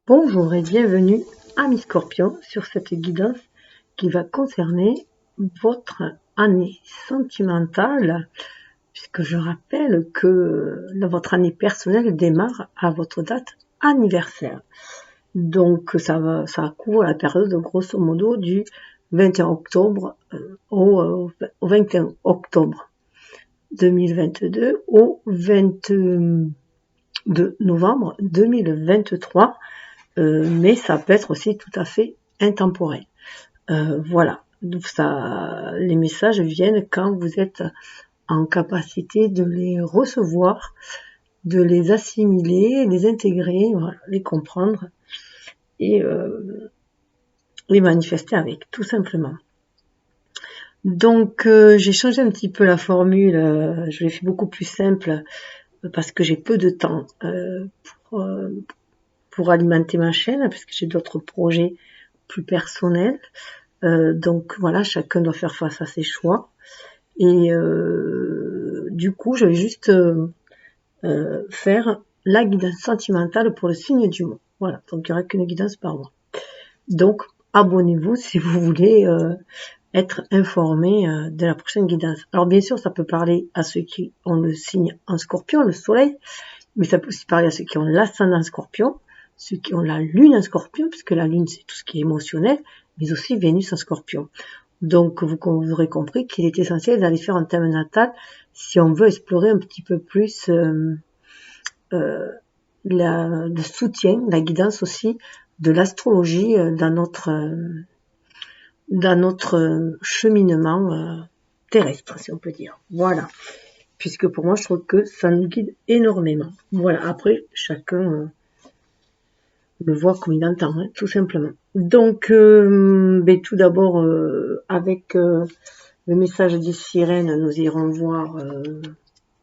Bonjour et bienvenue, amis Scorpions, sur cette guidance qui va concerner votre année sentimentale, puisque je rappelle que votre année personnelle démarre à votre date anniversaire. Donc ça couvre la période grosso modo du 21 octobre au 21 octobre 2022 au 22 novembre 2023. Mais ça peut être aussi tout à fait intemporel. Voilà, donc les messages viennent quand vous êtes en capacité de les recevoir, de les assimiler, les intégrer, voilà, les comprendre et les manifester avec, tout simplement. Donc j'ai changé un petit peu la formule, je l'ai fait beaucoup plus simple parce que j'ai peu de temps pour alimenter ma chaîne, parce que j'ai d'autres projets plus personnels. Donc voilà, chacun doit faire face à ses choix. Et du coup, je vais juste faire la guidance sentimentale pour le signe du mois. Voilà, donc il n'y aura qu'une guidance par mois. Donc, abonnez-vous si vous voulez être informé de la prochaine guidance. Alors bien sûr, ça peut parler à ceux qui ont le signe en Scorpion, le soleil, mais ça peut aussi parler à ceux qui ont l'ascendant Scorpion, ceux qui ont la lune en Scorpion, puisque la lune c'est tout ce qui est émotionnel, mais aussi Vénus en Scorpion. Donc vous aurez compris qu'il est essentiel d'aller faire un thème natal si on veut explorer un petit peu plus le soutien, la guidance aussi de l'astrologie dans notre cheminement terrestre, si on peut dire. Voilà. Puisque pour moi, je trouve que ça nous guide énormément. Voilà. Après, chacun le voit comme il entend, hein, tout simplement. Donc, tout d'abord, avec le message des sirènes, nous irons voir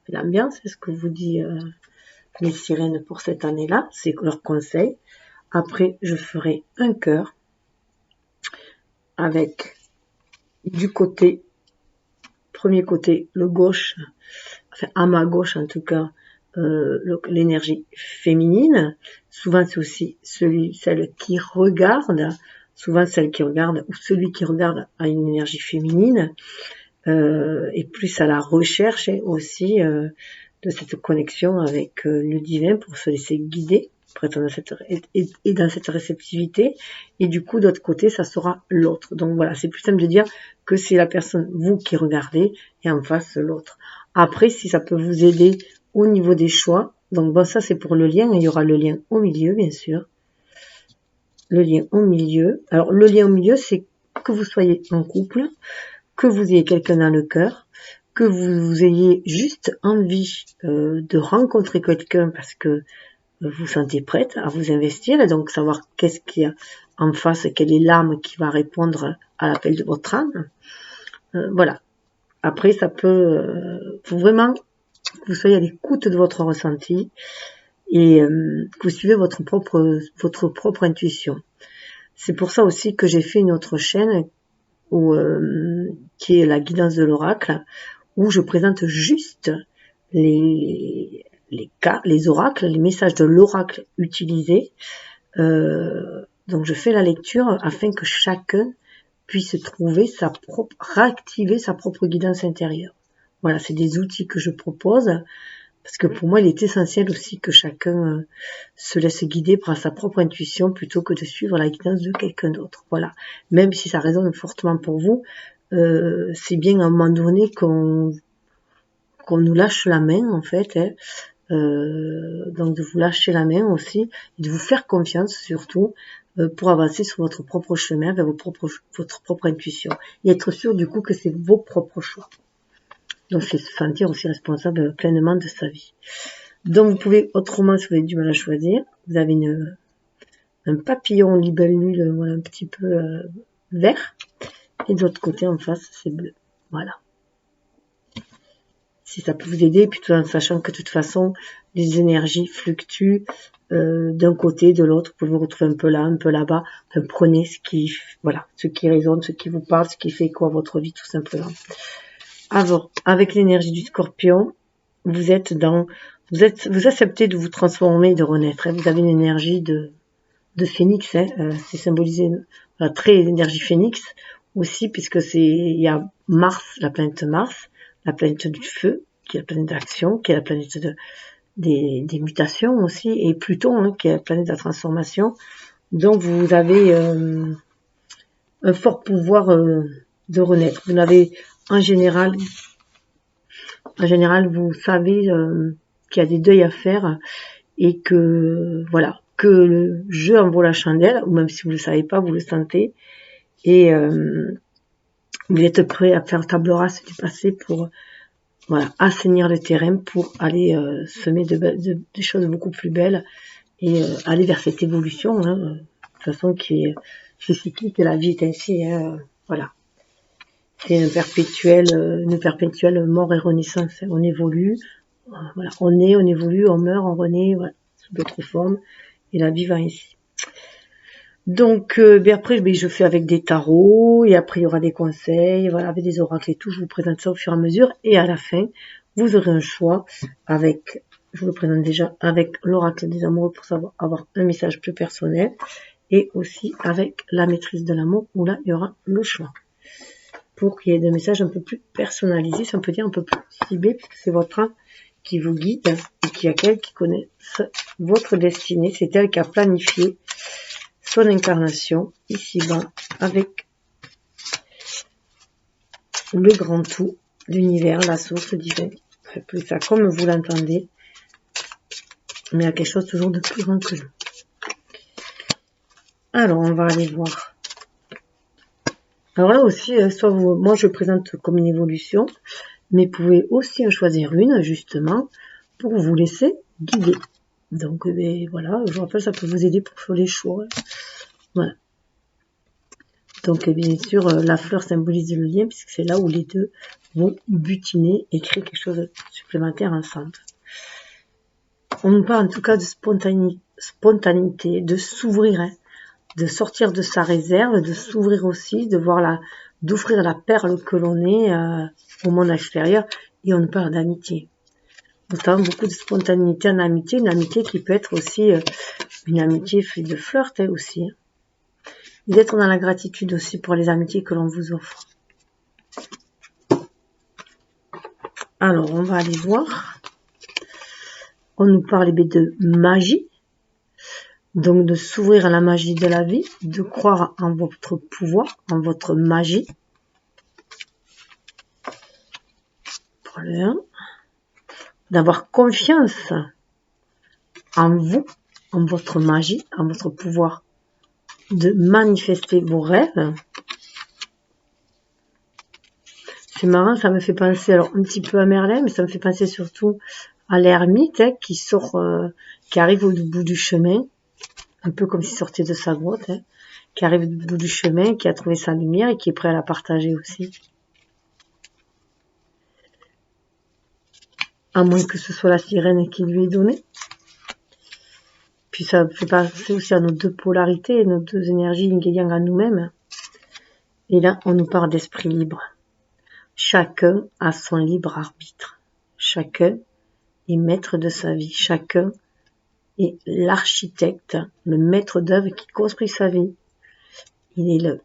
l'ambiance. C'est ce que vous dit les sirènes pour cette année-là. C'est leur conseil. Après, je ferai un cœur avec du premier côté, le gauche, enfin à ma gauche en tout cas, l'énergie féminine. Souvent c'est aussi celle qui regarde, souvent celle qui regarde ou celui qui regarde a une énergie féminine et plus à la recherche aussi de cette connexion avec le divin pour se laisser guider, pour être dans cette réceptivité. Et du coup, d'autre côté, ça sera l'autre. Donc voilà, c'est plus simple de dire que c'est la personne, vous, qui regardez, et en face, l'autre. Après, si ça peut vous aider au niveau des choix, donc bon, ça c'est pour le lien, et il y aura le lien au milieu, bien sûr. Le lien au milieu. Alors, le lien au milieu, c'est que vous soyez en couple, que vous ayez quelqu'un dans le cœur, que vous ayez juste envie de rencontrer quelqu'un parce que vous sentez prête à vous investir, et donc savoir qu'est-ce qu'il y a en face, quelle est l'âme qui va répondre à l'appel de votre âme. Voilà. Après, ça peut... faut vraiment que vous soyez à l'écoute de votre ressenti et que vous suivez votre propre intuition. C'est pour ça aussi que j'ai fait une autre chaîne qui est la guidance de l'oracle, où je présente juste les oracles, les messages de l'oracle utilisés. Donc je fais la lecture afin que chacun puisse trouver réactiver sa propre guidance intérieure. Voilà, c'est des outils que je propose, parce que pour moi, il est essentiel aussi que chacun se laisse guider par sa propre intuition plutôt que de suivre la guidance de quelqu'un d'autre. Voilà, même si ça résonne fortement pour vous, c'est bien à un moment donné qu'on nous lâche la main, en fait, hein. Donc de vous lâcher la main aussi, et de vous faire confiance surtout, pour avancer sur votre propre chemin, vers votre propre intuition, et être sûr du coup que c'est vos propres choix. Donc c'est se sentir aussi responsable pleinement de sa vie. Donc vous pouvez autrement, si vous avez du mal à choisir, vous avez un papillon libellule, voilà, un petit peu vert, et de l'autre côté en face c'est bleu. Voilà. Si ça peut vous aider, puis tout en sachant que de toute façon les énergies fluctuent d'un côté, de l'autre, vous pouvez vous retrouver un peu là, un peu là-bas. Enfin, prenez ce qui résonne, ce qui vous parle, ce qui fait quoi à votre vie, tout simplement. Alors, avec l'énergie du Scorpion, vous acceptez de vous transformer, de renaître. Vous avez une énergie de de phénix, hein, c'est symbolisé la très énergie phénix aussi, puisque il y a Mars, la planète Mars, la planète du feu, qui est la planète d'action, qui est la planète des mutations aussi, et Pluton, hein, qui est la planète de la transformation. Donc vous avez un fort pouvoir de renaître. Vous n'avez en général, vous savez qu'il y a des deuils à faire et que voilà, que le jeu en vaut la chandelle, ou même si vous le savez pas, vous le sentez, et vous êtes prêt à faire table rase du passé pour voilà, assainir le terrain pour aller semer des choses beaucoup plus belles et aller vers cette évolution, hein, de toute façon qui est cyclique, la vie est ainsi, hein, voilà. C'est une perpétuelle mort et renaissance. On évolue, voilà, on naît, on évolue, on meurt, on renaît, voilà, sous d'autres formes, et la vie va ainsi. Donc, après, je fais avec des tarots, et après il y aura des conseils, voilà, avec des oracles et tout. Je vous présente ça au fur et à mesure, et à la fin, vous aurez un choix avec, je vous le présente déjà, avec l'oracle des amoureux pour savoir avoir un message plus personnel, et aussi avec la maîtrise de l'amour, où là il y aura le choix, pour qu'il y ait des messages un peu plus personnalisés, si on peut dire un peu plus ciblés, parce que c'est votre âme qui vous guide, et qu'il y a quelqu'un qui connaît votre destinée, c'est elle qui a planifié son incarnation ici-bas avec le grand tout, l'univers, la source divine. Appelez ça comme vous l'entendez, mais il y a quelque chose toujours de plus grand que nous. Alors, on va aller voir. Alors là aussi, soit moi je présente comme une évolution, mais vous pouvez aussi en choisir une, justement, pour vous laisser guider. Donc, voilà, je vous rappelle, ça peut vous aider pour faire les choix. Voilà. Donc, bien sûr, la fleur symbolise le lien, puisque c'est là où les deux vont butiner et créer quelque chose de supplémentaire ensemble. On nous parle en tout cas de spontanéité, de s'ouvrir, hein, de sortir de sa réserve, de s'ouvrir aussi, d'offrir la perle que l'on est au monde extérieur. Et on nous parle d'amitié. Notamment beaucoup de spontanéité en amitié, une amitié qui peut être aussi une amitié faite de flirt, hein, aussi. Et d'être dans la gratitude aussi pour les amitiés que l'on vous offre. Alors, on va aller voir. On nous parle de magie. Donc, de s'ouvrir à la magie de la vie, de croire en votre pouvoir, en votre magie. Pour le 1. D'avoir confiance en vous, en votre magie, en votre pouvoir de manifester vos rêves. C'est marrant, ça me fait penser alors un petit peu à Merlin, mais ça me fait penser surtout à l'ermite, hein, qui arrive au bout du chemin, un peu comme s'il sortait de sa grotte, hein, qui arrive au bout du chemin, qui a trouvé sa lumière et qui est prêt à la partager aussi. À moins que ce soit la sirène qui lui est donnée. Puis ça fait penser aussi à nos deux polarités, nos deux énergies yin et yang à nous-mêmes. Et là, on nous parle d'esprit libre. Chacun a son libre arbitre. Chacun est maître de sa vie. Chacun est l'architecte, le maître d'œuvre qui construit sa vie. Il est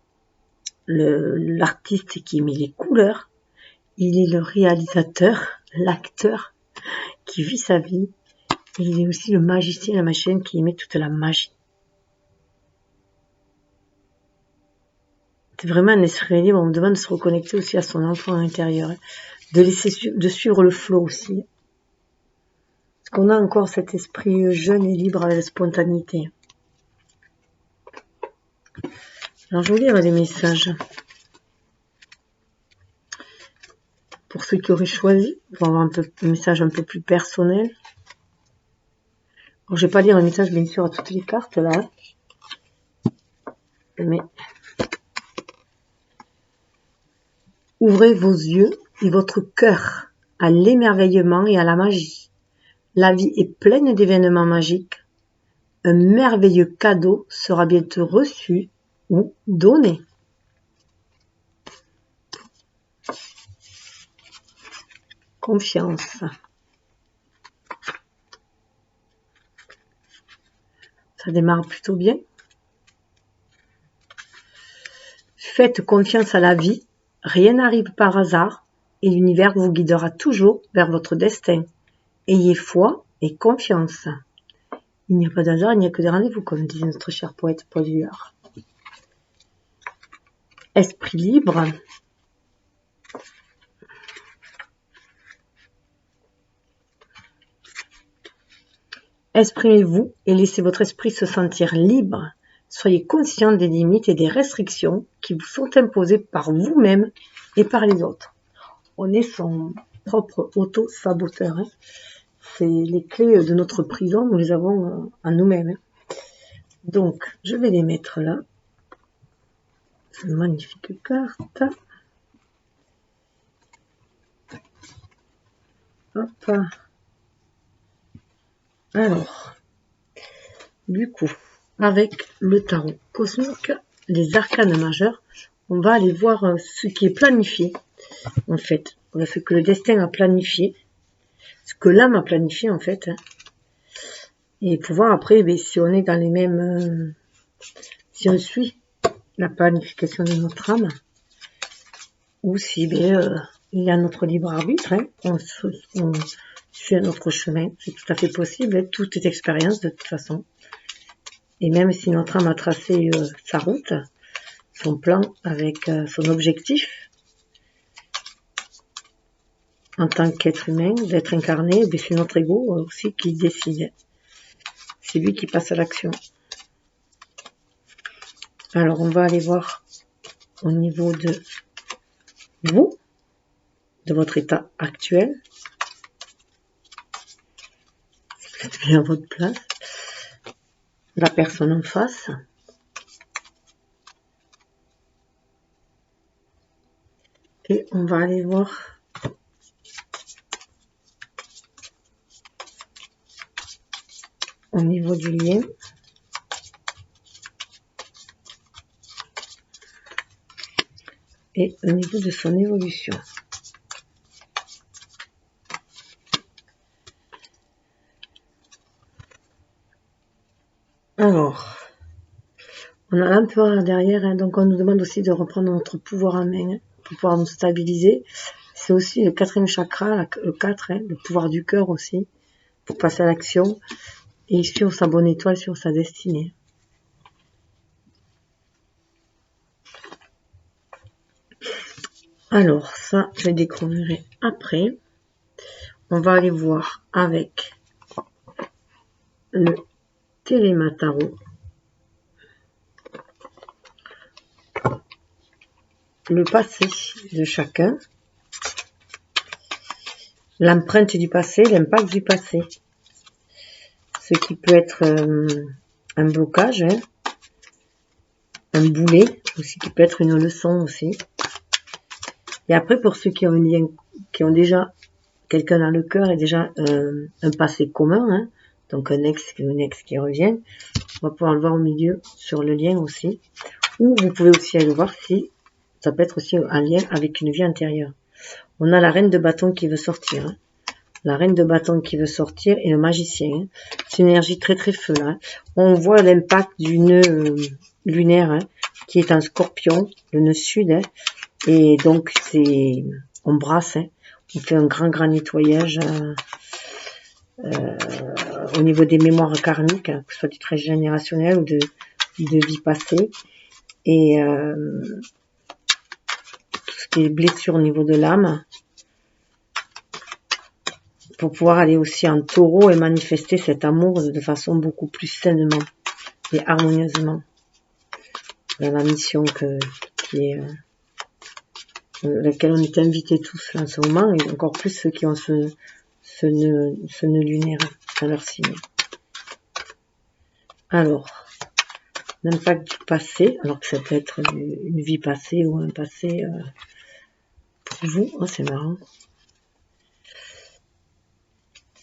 l'artiste qui met les couleurs. Il est le réalisateur, l'acteur qui vit sa vie. Et il est aussi le magicien, la machine qui émet toute la magie. C'est vraiment un esprit libre. On me demande de se reconnecter aussi à son enfant intérieur, de suivre le flot aussi. Parce qu'on a encore cet esprit jeune et libre avec la spontanéité. Alors je vais vous lire les messages. Pour ceux qui auraient choisi, pour avoir un message un peu plus personnel. Alors, je vais pas lire un message bien sûr à toutes les cartes là. Mais ouvrez vos yeux et votre cœur à l'émerveillement et à la magie. La vie est pleine d'événements magiques. Un merveilleux cadeau sera bientôt reçu ou donné. Confiance. Ça démarre plutôt bien. faites confiance à la vie, rien n'arrive par hasard et l'univers vous guidera toujours vers votre destin. Ayez foi et confiance. Il n'y a pas d'hasard, il n'y a que des rendez-vous, comme disait notre cher poète Paul Éluard. Esprit libre. Exprimez-vous et laissez votre esprit se sentir libre. Soyez conscient des limites et des restrictions qui vous sont imposées par vous-même et par les autres. On est son propre auto-saboteur. Hein. C'est les clés de notre prison, nous les avons en nous-mêmes. Hein. Donc, je vais les mettre là. C'est une magnifique carte. Hop. Alors, du coup, avec le tarot cosmique, les arcanes majeurs, on va aller voir ce qui est planifié, en fait. Ce que le destin a planifié, ce que l'âme a planifié, en fait. Hein. Et pouvoir après, si on est dans les mêmes... si on suit la planification de notre âme, ou si il y a notre libre arbitre, hein, on suit un autre chemin, c'est tout à fait possible, hein, tout est expérience de toute façon. Et même si notre âme a tracé sa route, son plan avec son objectif, en tant qu'être humain, d'être incarné, c'est notre ego aussi qui décide. C'est lui qui passe à l'action. Alors on va aller voir au niveau de vous, de votre état actuel. Vous êtes bien à votre place. La personne en face. Et on va aller voir au niveau du lien. Et au niveau de son évolution. Alors, on a l'empereur derrière, hein, donc on nous demande aussi de reprendre notre pouvoir en main, hein, pour pouvoir nous stabiliser. C'est aussi le 4e chakra, le 4, hein, le pouvoir du cœur aussi, pour passer à l'action et sur sa bonne étoile, sur sa destinée. Alors, ça, je découvrirai après. On va aller voir avec le télémataro. Le passé de chacun, l'empreinte du passé, l'impact du passé, ce qui peut être un blocage, hein, un boulet, aussi qui peut être une leçon aussi. Et après pour ceux qui ont un lien, qui ont déjà quelqu'un dans le cœur et déjà un passé commun, hein, donc un ex ou une ex qui revient, on va pouvoir le voir au milieu sur le lien aussi. Ou vous pouvez aussi aller voir si ça peut être aussi un lien avec une vie antérieure. On a la reine de bâton qui veut sortir. Hein. La reine de bâton qui veut sortir et le magicien. Hein. C'est une énergie très très feu. Hein. On voit l'impact du nœud lunaire hein, qui est en scorpion, le nœud sud. Hein. Et donc c'est, on brasse, hein. On fait un grand nettoyage au niveau des mémoires karmiques, hein, que ce soit du trait générationnel ou de vie passée. Et tout ce qui est blessure au niveau de l'âme, pour pouvoir aller aussi en taureau et manifester cet amour de façon beaucoup plus sainement et harmonieusement dans la mission qui est laquelle on est invités tous en ce moment, et encore plus ceux qui ont ce nœud lunaire dans leur signe. Alors, l'impact du passé, alors que ça peut être une vie passée ou un passé pour vous, oh, c'est marrant.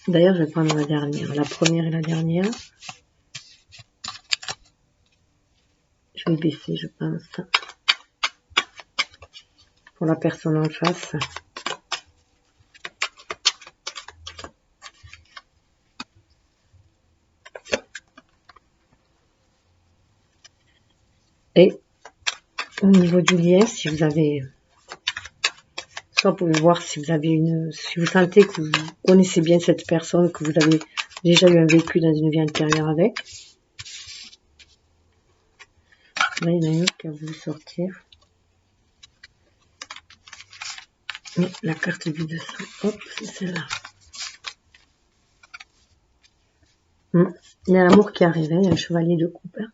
D'ailleurs, je vais prendre la dernière, la première et la dernière. Je vais baisser, je pense, pour la personne en face. Et au niveau du lien, si vous avez, soit vous pouvez voir si vous avez si vous sentez que vous connaissez bien cette personne, que vous avez déjà eu un vécu dans une vie antérieure avec. Là, il y en a une autre qui a voulu sortir. Mais la carte du dessous, hop, c'est celle-là. Il y a l'amour qui arrive, hein, il y a un chevalier de coupe. Hein.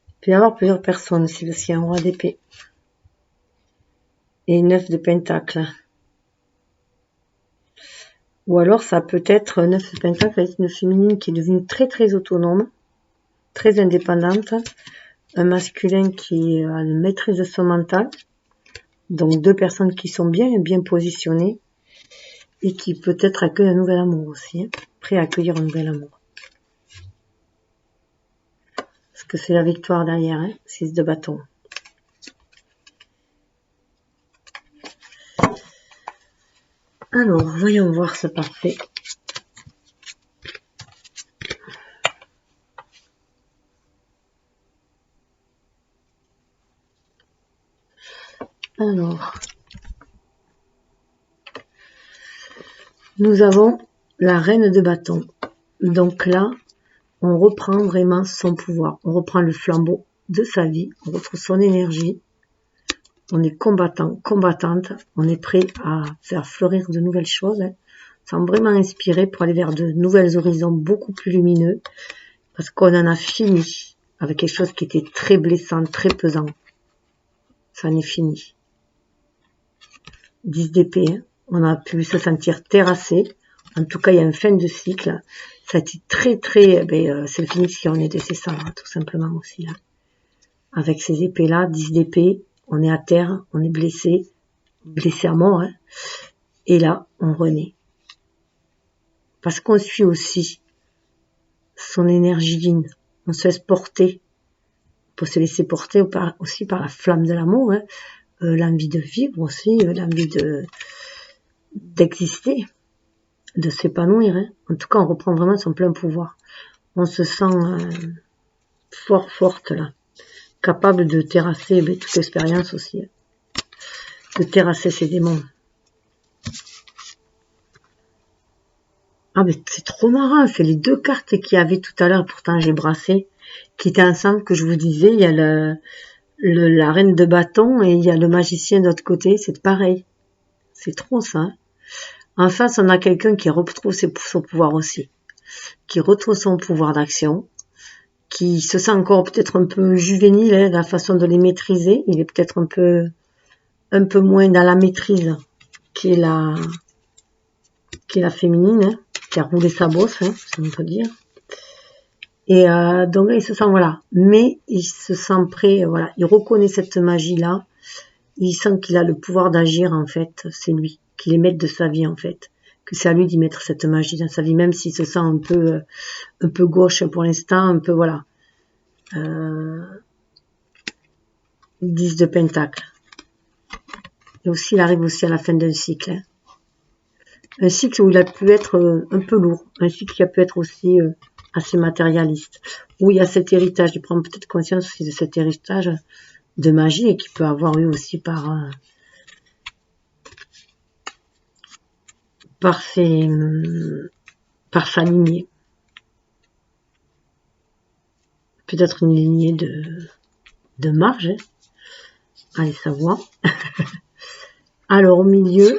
Il peut y avoir plusieurs personnes aussi, parce qu'il y a un roi d'épée. Et une 9 de pentacle. Ou alors ça peut être 9 de pentacle avec une féminine qui est devenue très très autonome, très indépendante. Un masculin qui a une maîtrise de son mental. Donc deux personnes qui sont bien positionnées. Et qui peut-être accueillent un nouvel amour aussi. Hein, prêt à accueillir un nouvel amour. Parce que c'est la victoire derrière, hein, 6 de bâton. Alors, voyons voir ce parfait. Alors, nous avons la reine de bâton. Donc là, on reprend vraiment son pouvoir. On reprend le flambeau de sa vie. On retrouve son énergie. On est combattant, combattante. On est prêt à faire fleurir de nouvelles choses. Hein. On semble vraiment inspiré pour aller vers de nouvelles horizons beaucoup plus lumineux. Parce qu'on en a fini avec quelque chose qui était très blessant, très pesant. Ça en est fini. 10 d'épée, hein. On a pu se sentir terrassé. En tout cas, il y a une fin de cycle. Ça a été très, c'est le Phénix qui en est décessant, hein, tout simplement aussi. Hein. Avec ces épées-là, 10 d'épée, on est à terre, on est blessé à mort. Hein. Et là, on renaît. Parce qu'on suit aussi son énergie digne. On se laisse porter. On peut se laisser porter aussi par la flamme de l'amour. Hein. L'envie de vivre aussi, l'envie d'exister, de s'épanouir. Hein. En tout cas, on reprend vraiment son plein pouvoir. On se sent forte là, capable de terrasser toute expérience aussi, hein. De terrasser ses démons. Ah mais c'est trop marrant, c'est les deux cartes qu'il y avait tout à l'heure, pourtant j'ai brassé, qui étaient ensemble, que je vous disais, il y a la reine de bâton et il y a le magicien de l'autre côté, c'est pareil. C'est trop ça. Hein. En face, on a quelqu'un qui retrouve son pouvoir aussi, qui retrouve son pouvoir d'action, qui se sent encore peut-être un peu juvénile, hein, dans la façon de les maîtriser. Il est peut-être un peu moins dans la maîtrise qui est la féminine, hein, qui a roulé sa bosse, hein, si on peut dire. Et donc là, il se sent, voilà, mais il se sent prêt, voilà, il reconnaît cette magie-là, il sent qu'il a le pouvoir d'agir, en fait, c'est lui, qu'il est maître de sa vie, en fait, que c'est à lui d'y mettre cette magie dans sa vie, même s'il se sent un peu gauche pour l'instant, un peu, voilà. 10 de pentacle. Et aussi, il arrive aussi à la fin d'un cycle. Hein. Un cycle où il a pu être un peu lourd, un cycle qui a pu être aussi assez matérialiste, où il y a cet héritage, il prend peut-être conscience aussi de cet héritage de magie et qui peut avoir eu aussi par sa lignée. Peut-être une lignée de marge, hein. Allez savoir. Alors au milieu,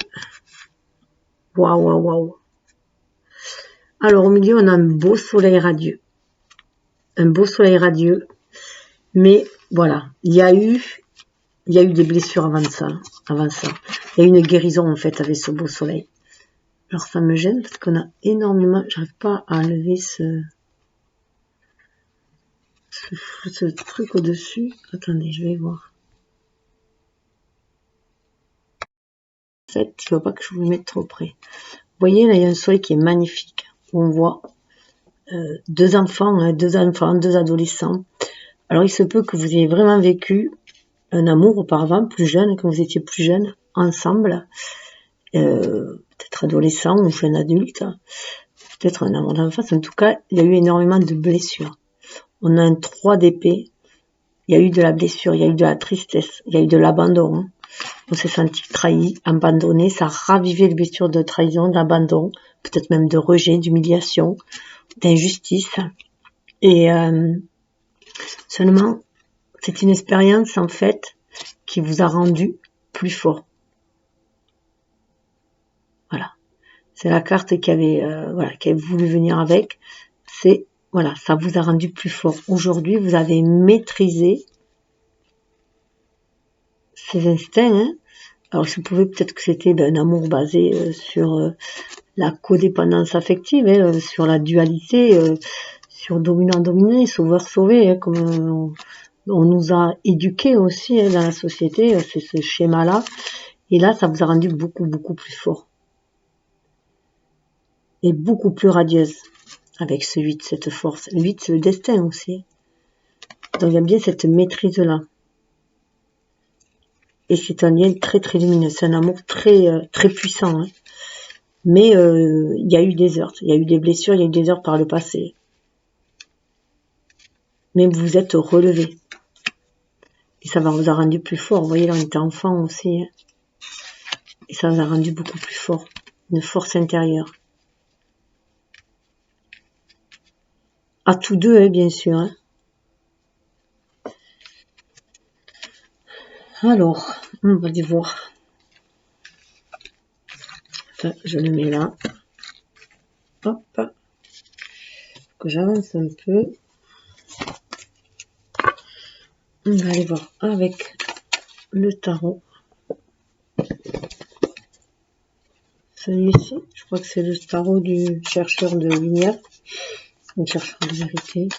waouh. Alors au milieu, on a un beau soleil radieux. Un beau soleil radieux. Mais voilà, il y a eu des blessures avant ça. Il y a eu une guérison en fait avec ce beau soleil. Alors ça me gêne parce qu'on a énormément, j'arrive pas à enlever ce truc au-dessus. Attendez, je vais voir. En fait, il ne faut pas que je vous mette trop près. Vous voyez, là, il y a un soleil qui est magnifique. Où on voit deux enfants, deux adolescents. Alors, il se peut que vous ayez vraiment vécu un amour auparavant, plus jeune, quand vous étiez plus jeune, ensemble. Peut-être adolescent ou jeune adulte. Peut-être un amour d'enfance. En tout cas, il y a eu énormément de blessures. On a un 3 d'épée. Il y a eu de la blessure, il y a eu de la tristesse, il y a eu de l'abandon. Hein. On s'est senti trahi, abandonné. Ça a ravivé les blessures de trahison, d'abandon, peut-être même de rejet, d'humiliation, d'injustice. Et seulement, c'est une expérience en fait qui vous a rendu plus fort. Voilà. C'est la carte qui avait, qui avait voulu venir avec. C'est, voilà, ça vous a rendu plus fort. Aujourd'hui, vous avez maîtrisé ces instincts. Hein. Alors, je pouvais peut-être que c'était un amour basé sur la codépendance affective, hein, sur la dualité, sur dominant-dominé, sauveur-sauvé, hein, comme on nous a éduqués aussi hein, dans la société, c'est ce schéma-là. Et là, ça vous a rendu beaucoup, beaucoup plus fort. Et beaucoup plus radieuse avec ce 8, cette force. Le 8, c'est le destin aussi. Donc, il y a bien cette maîtrise-là. Et c'est un lien très, très lumineux. C'est un amour très, très puissant. Hein. Mais il y a eu des heurts, il y a eu des blessures, il y a eu des heurts par le passé. Mais vous vous êtes relevé. Et ça vous a rendu plus fort. Vous voyez, là, on était enfant aussi. Hein. Et ça vous a rendu beaucoup plus fort. Une force intérieure. À tous deux, hein, bien sûr. Hein. Alors, on va aller voir. Enfin, je le mets là. Hop. Que j'avance un peu. On va aller voir avec le tarot. Celui-ci, je crois que c'est le tarot du chercheur de lumière. Le chercheur de vérité.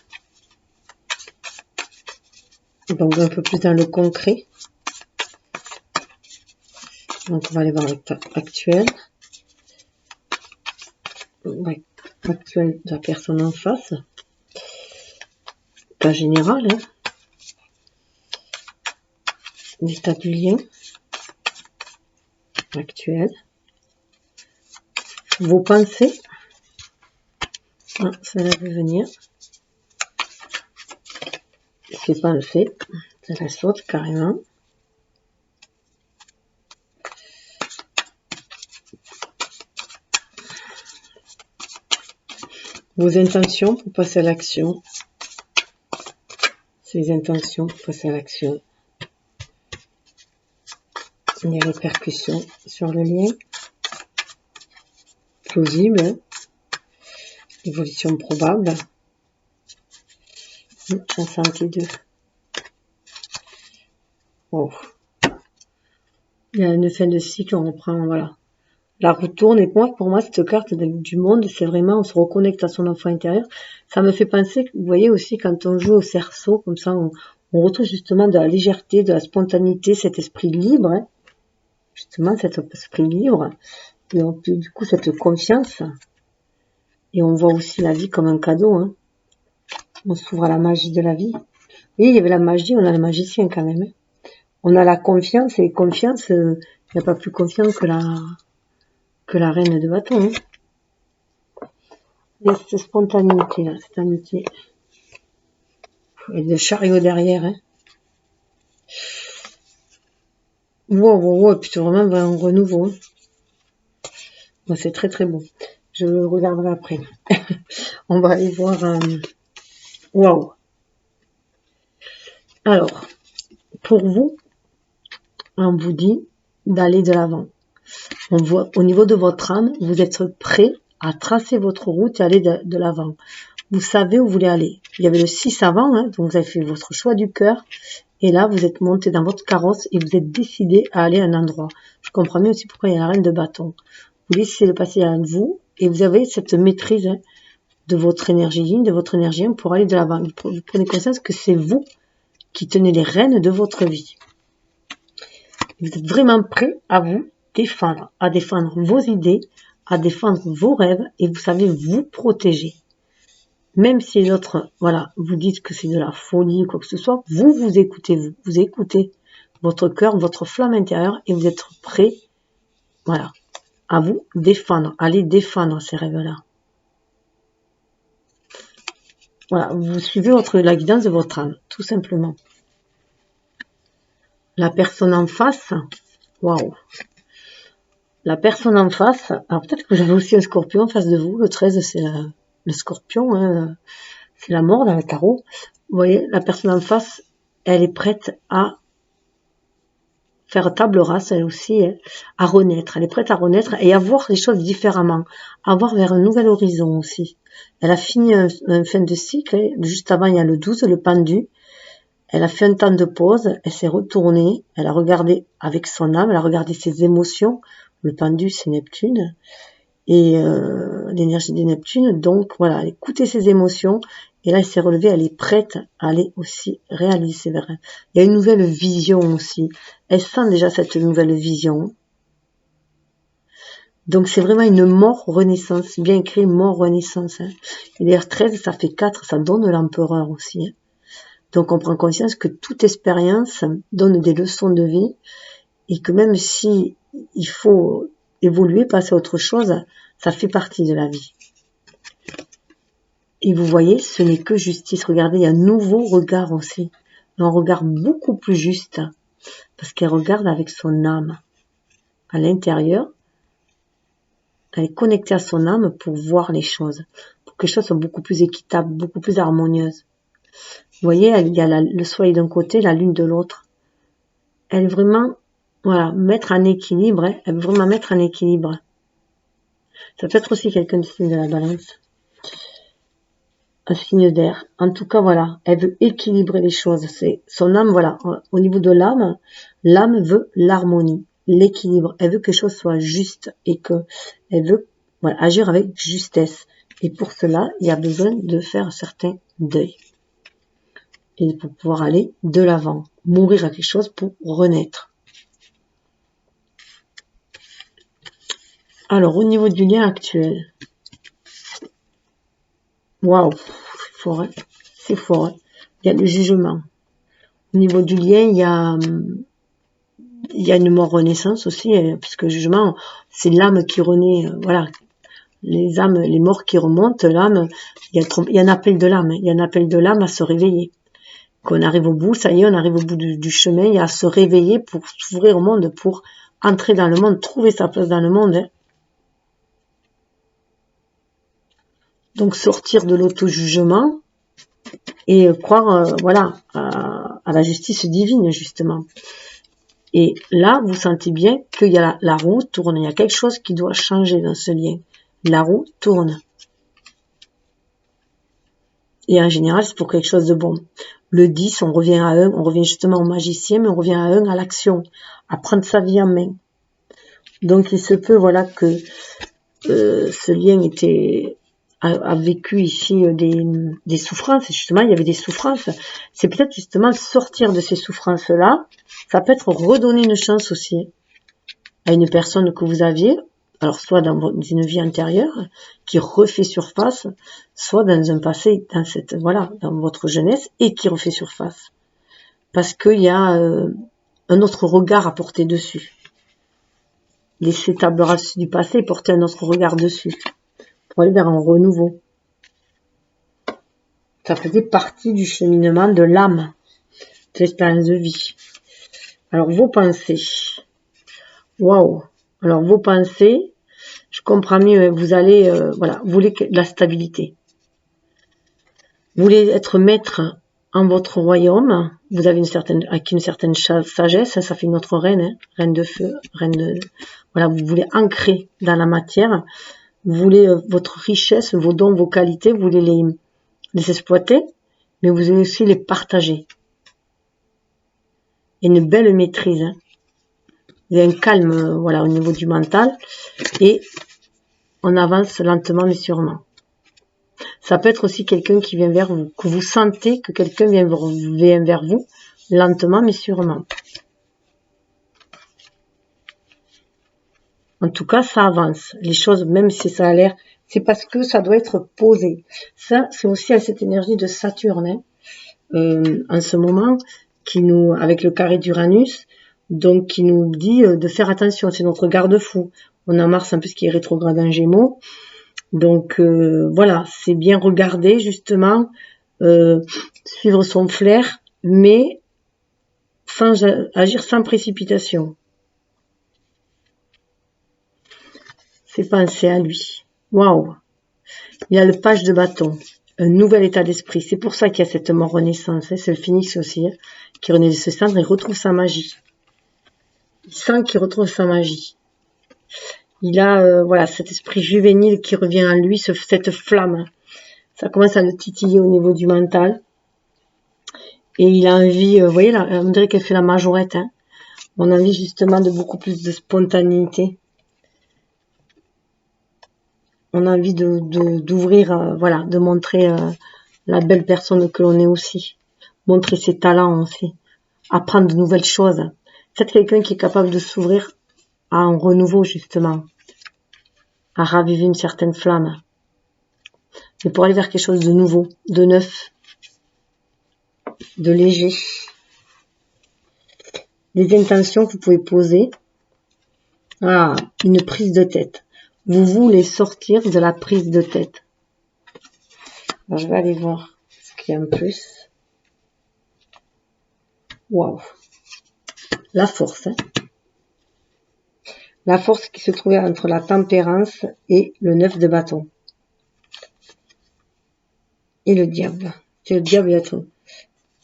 Donc un peu plus dans le concret. Donc on va aller voir l'état actuel. Ouais, actuel de la personne en face. Pas général, hein. L'état du lien. Actuel. Vos pensées. Ah, ça va venir. C'est pas le fait. Ça la saute carrément. Vos intentions pour passer à l'action. Ces intentions pour passer à l'action. Les répercussions sur le lien. Plausible. Hein. Évolution probable. J'en sentais deux. Oh. Il y a une fin de cycle, on reprend, voilà. La roue tourne, et pour moi, cette carte du monde, c'est vraiment, on se reconnecte à son enfant intérieur. Ça me fait penser, vous voyez aussi, quand on joue au cerceau, comme ça, on retrouve justement de la légèreté, de la spontanéité, cet esprit libre, hein. Justement, cet esprit libre, et donc, du coup, cette confiance, et on voit aussi la vie comme un cadeau, hein. On s'ouvre à la magie de la vie. Oui, il y avait la magie, on a le magicien quand même, hein. On a la confiance, et confiance, il n'y a pas plus confiant que la reine de bâton. Hein. Il y a cette spontanéité là, cette amitié. Et le chariot derrière. Hein. Wow, puis c'est vraiment un renouveau. Hein. Bon, c'est très très beau. Je le regarderai après. On va aller voir. Waouh. Alors, pour vous, on vous dit d'aller de l'avant. On voit au niveau de votre âme, vous êtes prêt à tracer votre route et aller de l'avant. Vous savez où vous voulez aller. Il y avait le 6 avant, hein, donc vous avez fait votre choix du cœur. Et là, vous êtes monté dans votre carrosse et vous êtes décidé à aller à un endroit. Je comprends mieux aussi pourquoi il y a la reine de bâton. Vous laissez le passer à vous et vous avez cette maîtrise hein, de votre énergie yin, de votre énergie pour aller de l'avant. Vous prenez conscience que c'est vous qui tenez les rênes de votre vie. Vous êtes vraiment prêt à vous défendre, à défendre vos idées, à défendre vos rêves et vous savez vous protéger. Même si les autres, voilà, vous dites que c'est de la folie ou quoi que ce soit, vous écoutez, vous écoutez votre cœur, votre flamme intérieure et vous êtes prêt, voilà, à vous défendre, à aller défendre ces rêves-là. Voilà, vous suivez la guidance de votre âme, tout simplement. La personne en face, waouh. La personne en face, alors peut-être que vous avez aussi un scorpion en face de vous. Le 13, c'est le scorpion, hein, c'est la mort dans le tarot. Vous voyez, la personne en face, elle est prête à faire table rase, elle aussi, à renaître. Elle est prête à renaître et à voir les choses différemment, à voir vers un nouvel horizon aussi. Elle a fini un fin de cycle, et juste avant il y a le 12, le pendu. Elle a fait un temps de pause, elle s'est retournée, elle a regardé avec son âme, elle a regardé ses émotions. Le pendu, c'est Neptune, et l'énergie de Neptune. Donc voilà, elle a écouté ses émotions, et là elle s'est relevée, elle est prête à aller aussi réaliser vers elle. Il y a une nouvelle vision aussi. Elle sent déjà cette nouvelle vision. Donc c'est vraiment une mort-renaissance, bien écrit mort-renaissance. Hein. Et d'ailleurs 13, ça fait 4, ça donne l'empereur aussi. Hein. Donc on prend conscience que toute expérience donne des leçons de vie, et que même si il faut évoluer, passer à autre chose, ça fait partie de la vie. Et vous voyez, ce n'est que justice. Regardez, il y a un nouveau regard aussi. Un regard beaucoup plus juste. Parce qu'elle regarde avec son âme. À l'intérieur, elle est connectée à son âme pour voir les choses. Pour que les choses soient beaucoup plus équitables, beaucoup plus harmonieuses. Vous voyez, il y a le soleil d'un côté, la lune de l'autre. Elle est vraiment, voilà, mettre en équilibre. Hein, elle veut vraiment mettre en équilibre. Ça peut être aussi quelqu'un du signe de la balance. Un signe d'air. En tout cas, voilà, elle veut équilibrer les choses. C'est son âme, voilà. Au niveau de l'âme veut l'harmonie, l'équilibre. Elle veut que les choses soient justes et que elle veut, voilà, agir avec justesse. Et pour cela, il y a besoin de faire un certain deuil. Et pour pouvoir aller de l'avant, mourir à quelque chose pour renaître. Alors, au niveau du lien actuel, waouh, c'est fort. Hein. Il y a le jugement. Au niveau du lien, il y a une mort renaissance aussi, puisque le jugement, c'est l'âme qui renaît, voilà. Les âmes, les morts qui remontent, l'âme, il y a un appel de l'âme, il y a un appel de l'âme à se réveiller. Qu'on arrive au bout, ça y est, on arrive au bout du chemin, il y a à se réveiller pour s'ouvrir au monde, pour entrer dans le monde, trouver sa place dans le monde. Hein. Donc sortir de l'auto-jugement et croire, voilà, à la justice divine, justement. Et là, vous sentez bien qu'il y a la roue tourne, il y a quelque chose qui doit changer dans ce lien. La roue tourne. Et en général, c'est pour quelque chose de bon. Le 10, on revient à 1, on revient justement au magicien, mais on revient à 1, à l'action, à prendre sa vie en main. Donc il se peut, voilà, que ce lien a vécu ici des souffrances. Et justement, il y avait des souffrances. C'est peut-être justement sortir de ces souffrances-là. Ça peut être redonner une chance aussi à une personne que vous aviez, alors soit dans une vie antérieure qui refait surface, soit dans un passé, dans votre jeunesse et qui refait surface, parce qu'il y a un autre regard à porter dessus. Laisser table rase du passé et porter un autre regard dessus pour aller vers un renouveau. Ça faisait partie du cheminement de l'âme, de l'expérience de vie. Alors vos pensées, waouh. Alors vos pensées, je comprends mieux, vous allez, voilà, vous voulez de la stabilité. Vous voulez être maître en votre royaume, vous avez avec une certaine sagesse, ça fait notre reine, hein, reine de feu, voilà, vous voulez ancrer dans la matière, vous voulez votre richesse, vos dons, vos qualités, vous voulez les exploiter, mais vous voulez aussi les partager. Il y a une belle maîtrise, hein. Il y a un calme, voilà, au niveau du mental, et on avance lentement mais sûrement. Ça peut être aussi quelqu'un qui vient vers vous, que vous sentez que quelqu'un vient vers vous, lentement mais sûrement. En tout cas, ça avance. Les choses, même si ça a l'air, c'est parce que ça doit être posé. Ça, c'est aussi à cette énergie de Saturne, hein, en ce moment, avec le carré d'Uranus, donc qui nous dit de faire attention, c'est notre garde-fou. On a Mars en plus qui est rétrograde en Gémeaux, donc voilà, c'est bien regarder justement suivre son flair, mais agir sans précipitation. C'est penser à lui. Waouh! Il a le page de bâton, un nouvel état d'esprit. C'est pour ça qu'il y a cette mort renaissance. Hein. C'est le phénix aussi, hein, qui renaît de ce cendre et retrouve sa magie. Il sent qu'il retrouve sa magie. Il a voilà cet esprit juvénile qui revient à lui, cette flamme. Ça commence à le titiller au niveau du mental. Et il a envie, vous voyez là, on dirait qu'elle fait la majorette. Hein. On a envie justement de beaucoup plus de spontanéité. On a envie d'ouvrir, voilà, de montrer la belle personne que l'on est aussi. Montrer ses talents aussi. Apprendre de nouvelles choses. C'est quelqu'un qui est capable de s'ouvrir à un renouveau justement. À raviver une certaine flamme. Mais pour aller vers quelque chose de nouveau, de neuf, de léger. Des intentions que vous pouvez poser. Ah, une prise de tête. Vous voulez sortir de la prise de tête. Alors, je vais aller voir ce qu'il y a en plus. Waouh. La force. Hein. La force qui se trouvait entre la tempérance et le 9 de bâton. Et le diable. C'est le diable et la tour.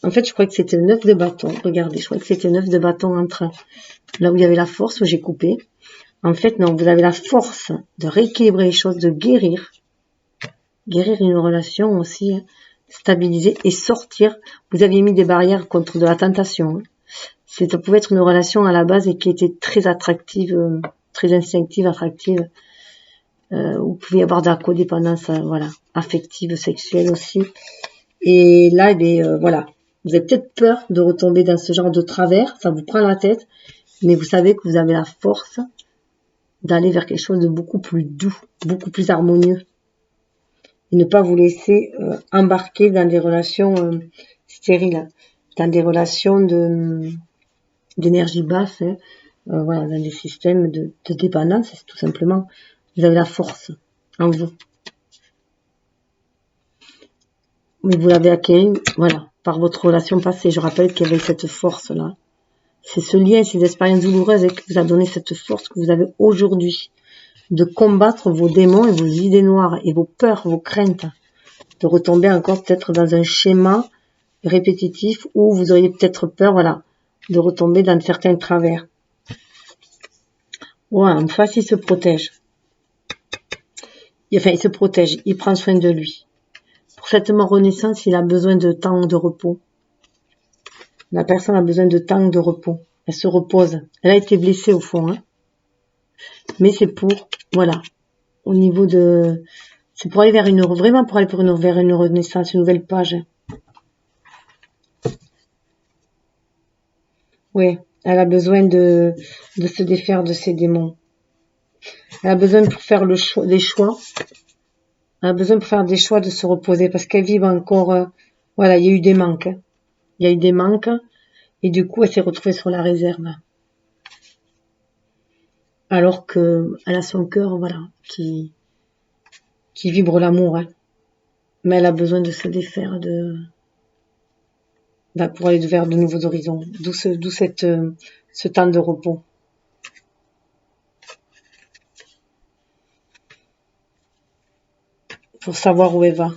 En fait, je crois que c'était le 9 de bâton. Regardez, je crois que c'était le 9 de bâton entre là où il y avait la force, où j'ai coupé. En fait, non, vous avez la force de rééquilibrer les choses, de guérir. Guérir une relation aussi, hein, stabiliser et sortir. Vous aviez mis des barrières contre de la tentation. Hein. Ça pouvait être une relation à la base et qui était très attractive, très instinctive, attractive. Où il pouvait y avoir de la codépendance, voilà, affective, sexuelle aussi. Et là, voilà, vous avez peut-être peur de retomber dans ce genre de travers, ça vous prend la tête, mais vous savez que vous avez la force d'aller vers quelque chose de beaucoup plus doux, beaucoup plus harmonieux. Et ne pas vous laisser embarquer dans des relations stériles, dans des relations d'énergie basse, hein, voilà, dans des systèmes de dépendance, c'est tout simplement, vous avez la force en vous. Mais vous l'avez acquis, voilà, par votre relation passée. Je rappelle qu'il y avait cette force-là. C'est ce lien, ces expériences douloureuses qui vous a donné cette force que vous avez aujourd'hui de combattre vos démons et vos idées noires et vos peurs, vos craintes, de retomber encore peut-être dans un schéma répétitif où vous auriez peut-être peur, voilà, de retomber dans certains travers. Ouais, en face, il se protège. Enfin, il se protège, il prend soin de lui. Pour cette mort renaissance, il a besoin de temps de repos. La personne a besoin de temps de repos. Elle se repose. Elle a été blessée au fond, hein. Mais c'est pour, voilà, au niveau de, c'est pour aller vers vraiment pour aller vers une renaissance, une nouvelle page. Oui, elle a besoin de se défaire de ses démons. Elle a besoin pour faire des choix. Elle a besoin pour faire des choix de se reposer parce qu'elle vibre encore, voilà, il y a eu des manques. Hein. Il y a eu des manques et du coup, elle s'est retrouvée sur la réserve. Alors que elle a son cœur, voilà, qui vibre l'amour, hein. Mais elle a besoin de se défaire pour aller vers de nouveaux horizons. D'où ce temps de repos. Pour savoir où elle va.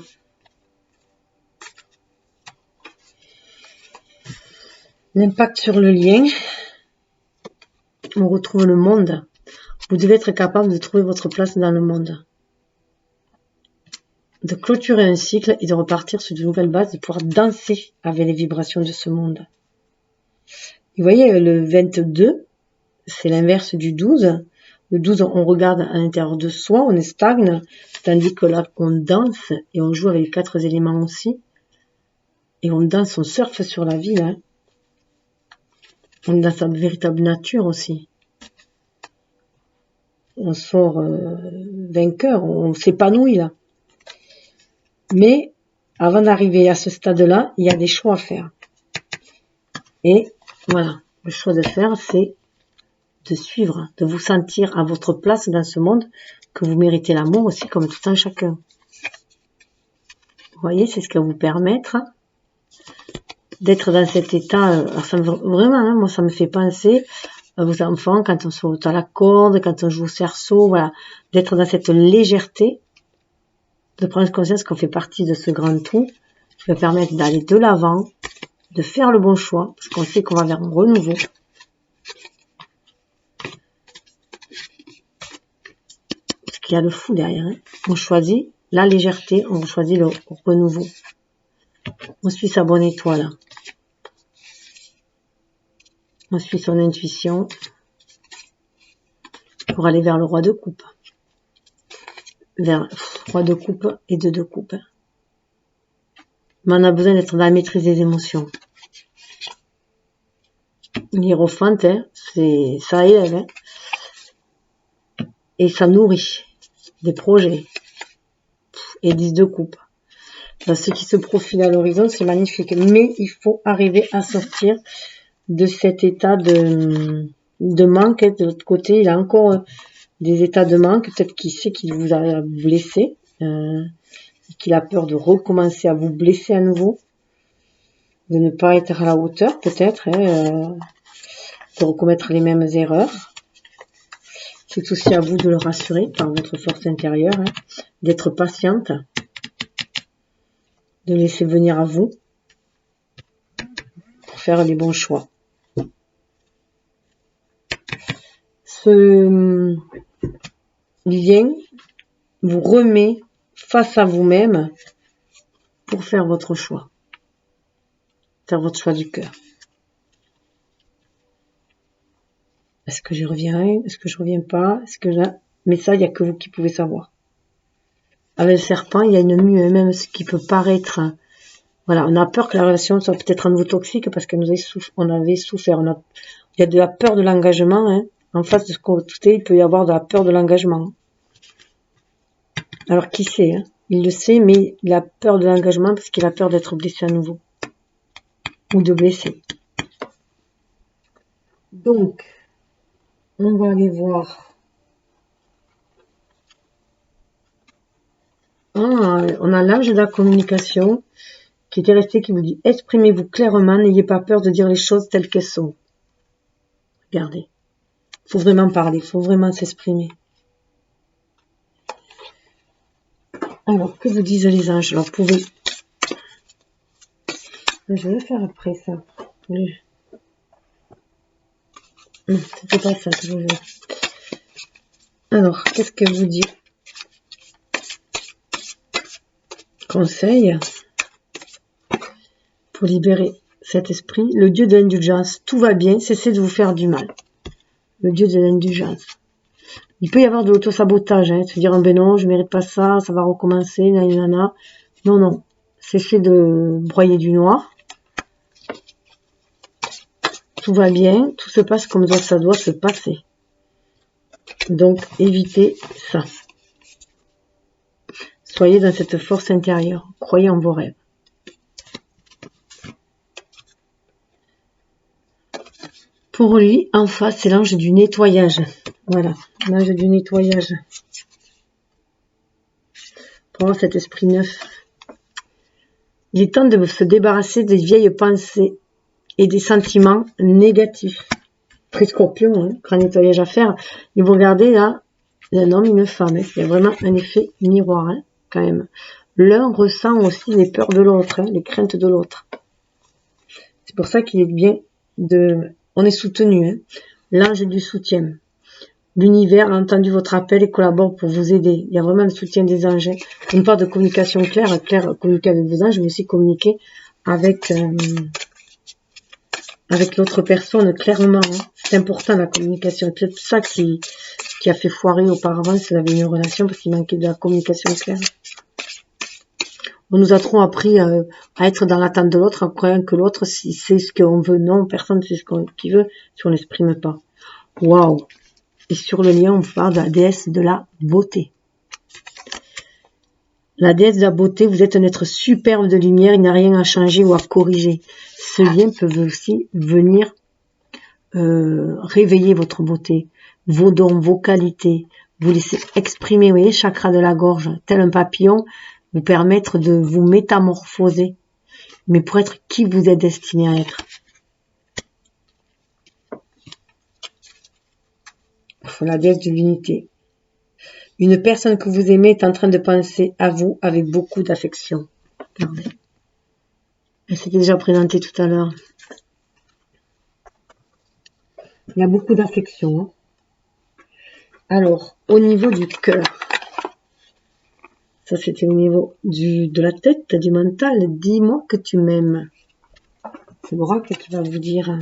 L'impact sur le lien. On retrouve le monde. Vous devez être capable de trouver votre place dans le monde. De clôturer un cycle et de repartir sur de nouvelles bases, de pouvoir danser avec les vibrations de ce monde. Vous voyez, le 22, c'est l'inverse du 12. Le 12, on regarde à l'intérieur de soi, on est stagne, tandis que là, on danse et on joue avec les 4 éléments aussi. Et on danse, on surfe sur la vie, hein. On est dans sa véritable nature aussi. On sort vainqueur, on s'épanouit là. Mais avant d'arriver à ce stade-là, il y a des choix à faire. Et voilà, le choix de faire, c'est de suivre, de vous sentir à votre place dans ce monde, que vous méritez l'amour aussi comme tout un chacun. Vous voyez, c'est ce qui va vous permettre d'être dans cet état. Alors ça me, vraiment, hein, moi, ça me fait penser à vos enfants quand on saute à la corde, quand on joue au cerceau, voilà, d'être dans cette légèreté, de prendre conscience qu'on fait partie de ce grand tout qui va permettre d'aller de l'avant, de faire le bon choix, parce qu'on sait qu'on va vers un renouveau. Parce qu'il y a le fou derrière. Hein. On choisit la légèreté, on choisit le renouveau. On suit sa bonne étoile. On suit son intuition pour aller vers le roi de coupe. Vers roi de coupe et de coupe. Mais on a besoin d'être dans la maîtrise des émotions. L'hiérophante, hein, ça élève, hein, et ça nourrit des projets. Et 10 de coupe. Ben, ce qui se profile à l'horizon, c'est magnifique. Mais il faut arriver à sortir de cet état de manque. De l'autre côté, il a encore des états de manque. Peut-être qu'il sait qu'il vous a blessé. Qu'il a peur de recommencer à vous blesser à nouveau. De ne pas être à la hauteur, peut-être. Hein, de recommettre les mêmes erreurs. C'est aussi à vous de le rassurer par votre force intérieure. Hein, d'être patiente. De laisser venir à vous. Pour faire les bons choix. Ce lien vous remet face à vous-même pour faire votre choix. Faire votre choix du cœur. Est-ce que j'y reviens? Est-ce que je reviens pas? Est-ce que mais ça, il n'y a que vous qui pouvez savoir. Avec le serpent, il y a une mue, même ce qui peut paraître. Voilà, on a peur que la relation soit peut-être à nouveau toxique parce que on avait souffert. Il y a de la peur de l'engagement. Hein. En face de ce qu'on est, il peut y avoir de la peur de l'engagement. Alors qui sait, hein, il le sait, mais il a peur de l'engagement parce qu'il a peur d'être blessé à nouveau. Ou de blesser. Donc, on va aller voir. On a l'âge de la communication qui était resté, qui vous dit: exprimez-vous clairement, n'ayez pas peur de dire les choses telles qu'elles sont. Regardez. Il faut vraiment parler, il faut vraiment s'exprimer. Alors, que vous disent les anges? Alors, vous pouvez... Je vais le faire après ça. Non, c'était pas ça que je voulais. Alors, qu'est-ce que vous dit? Conseil pour libérer cet esprit. Le Dieu de l'indulgence, tout va bien, cessez de vous faire du mal. Le Dieu de l'indulgence. Il peut y avoir de l'auto-sabotage, hein, se dire: ben non, je mérite pas ça, ça va recommencer, nanana. Non, non, cessez de broyer du noir. Tout va bien, tout se passe comme ça doit se passer. Donc, évitez ça. Soyez dans cette force intérieure, croyez en vos rêves. Pour lui, en face, c'est l'ange du nettoyage. Voilà, l'ange du nettoyage. Pour avoir cet esprit neuf. Il est temps de se débarrasser des vieilles pensées et des sentiments négatifs. Très scorpion, hein, grand nettoyage à faire. Et vous regardez là, un homme et une femme. Hein. Il y a vraiment un effet miroir, hein, quand même. L'un ressent aussi les peurs de l'autre, hein, les craintes de l'autre. C'est pour ça qu'il est bien de... On est soutenu, hein. L'ange du soutien. L'univers a entendu votre appel et collabore pour vous aider. Il y a vraiment le soutien des anges. Une part de communication claire, communiquer avec vos anges, mais aussi communiquer avec l'autre personne clairement. Hein. C'est important la communication. C'est ça qui a fait foirer auparavant si vous avez une relation parce qu'il manquait de la communication claire. On nous a trop appris à être dans l'attente de l'autre, en croyant que l'autre, si c'est ce qu'on veut. Non, personne ne sait ce qu'il veut si on l'exprime pas. Waouh! Et sur le lien, on parle de la déesse de la beauté. La déesse de la beauté, vous êtes un être superbe de lumière, il n'y a rien à changer ou à corriger. Ce lien peut aussi venir réveiller votre beauté, vos dons, vos qualités, vous laisser exprimer, vous voyez, chakra de la gorge, tel un papillon, vous permettre de vous métamorphoser, mais pour être qui vous êtes destiné à être. La déesse de l'unité. Une personne que vous aimez est en train de penser à vous avec beaucoup d'affection. Elle s'était déjà présentée tout à l'heure. Il y a beaucoup d'affection. Hein. Alors, au niveau du cœur, ça c'était au niveau de la tête, du mental. Dis-moi que tu m'aimes. C'est l'oracle qui va vous dire.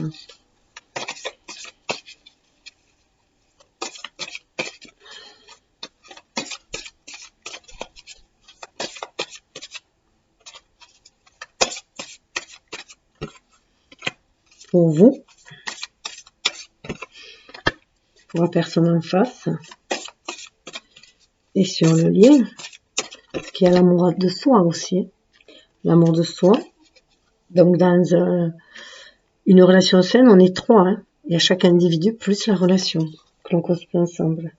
Pour vous, pour la personne en face, et sur le lien, parce qu'il y a l'amour de soi aussi, l'amour de soi. Donc dans une relation saine, on est trois, hein. Il y a chaque individu plus la relation que l'on construit ensemble.